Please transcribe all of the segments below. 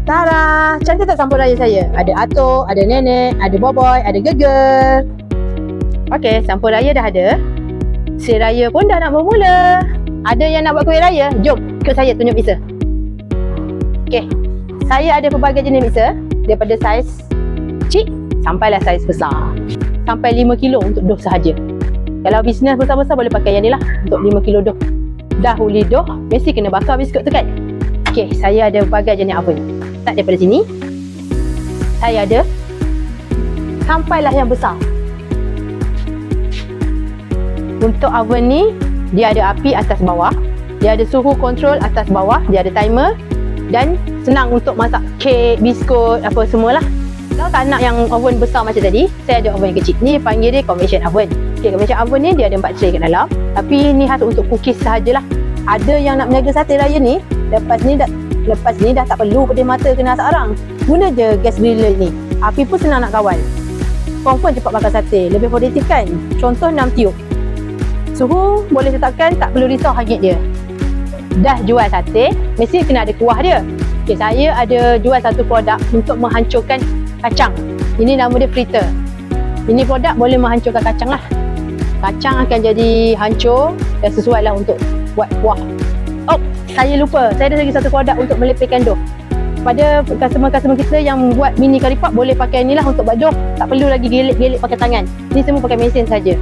Tara, cantik tak sampul raya saya? Ada atuk, ada nenek, ada boboy, ada gegel. Okey, sampul raya dah ada. Kuih raya pun dah nak bermula. Ada yang nak buat kuih raya? Jom, ikut saya tunjuk mixer. Okey, saya ada pelbagai jenis mixer. Daripada saiz kecil sampailah saiz besar. Sampai 5 kilo untuk dough sahaja. Kalau bisnes besar-besar boleh pakai yang ni lah. Untuk 5 kilo dough. Dah uli dough, mesti kena bakar biskut tu kan. Okey, saya ada pelbagai jenis oven. Start daripada sini. Saya ada sampailah yang besar. Untuk oven ni, dia ada api atas bawah. Dia ada suhu kontrol atas bawah. Dia ada timer. Dan senang untuk masak kek, biskut, apa semualah. Kalau tak nak yang oven besar macam tadi, saya ada oven yang kecil. Ni panggil dia convection oven. Okay, convection oven ni dia ada 4 tray kat dalam. Tapi ni khas untuk cookies sahajalah. Ada yang nak berniaga sate raya ni, lepas ni dah tak perlu pedih mata kena asap arang. Guna je gas griller ni. Api pun senang nak kawal. Confirm cepat bakar sate. Lebih produktif kan? Contoh 6 tiup. Suhu boleh tetapkan, tak perlu risau hangit dia. Dah jual sate, mesti kena ada kuah dia. Okay, saya ada jual satu produk untuk menghancurkan kacang. Ini nama dia fritter. Ini produk boleh menghancurkan kacang lah. Kacang akan jadi hancur dan sesuai lah untuk buat kuah. Oh, saya lupa. Saya ada lagi satu produk untuk melepaskan dough. Pada customer-customer kita yang buat mini curry pop, boleh pakai ni lah untuk buat dough. Tak perlu lagi gelik-gelik pakai tangan. Ni semua pakai mesin saja.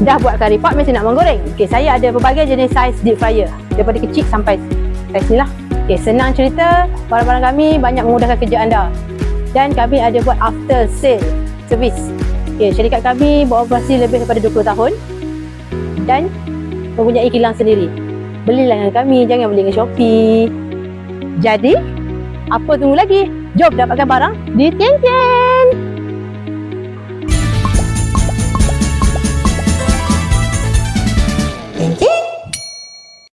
Dah buat curry pop, mesti nak menggoreng. Okay, saya ada berbagai jenis saiz deep fryer. Daripada kecil sampai saiz ni lah. Okay, senang cerita, barang-barang kami banyak memudahkan kerja anda. Dan kami ada buat after sale service. Okay, syarikat kami beroperasi lebih daripada 20 tahun. Dan mempunyai kilang sendiri. Belilah dengan kami, jangan beli dengan Shopee. Jadi, apa tunggu lagi? Jom dapatkan barang di Tian Tian.